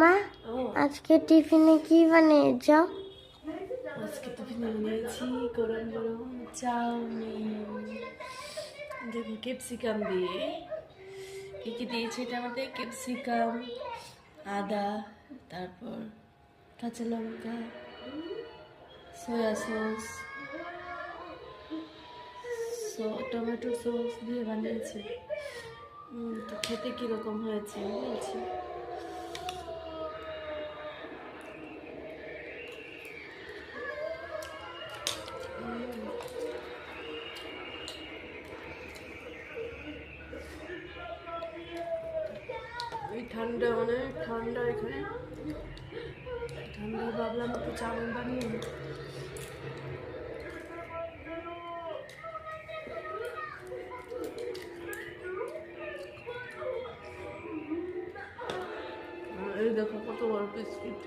মা ও আজকে টিফিনে কি বানিয়েছ? আজকে টিফিনে বানিয়েছি গরম গরম চাউমিন। দেখো ক্যাপসিকাম দিয়ে কি কি দিয়েছি এটার মধ্যে, ক্যাপসিকাম, আদা, তারপর কাঁচা লঙ্কা, সয়া সস, টমেটো সস দিয়ে বানিয়েছি। তো খেতে কীরকম হয়েছে বলছি। এই ঠান্ডা অনেক ঠান্ডা এখানে, ঠান্ডা ভাবলাম একটু চাউমিন বানিয়ে নিই। এই দেখো কত বড় বিস্কিট।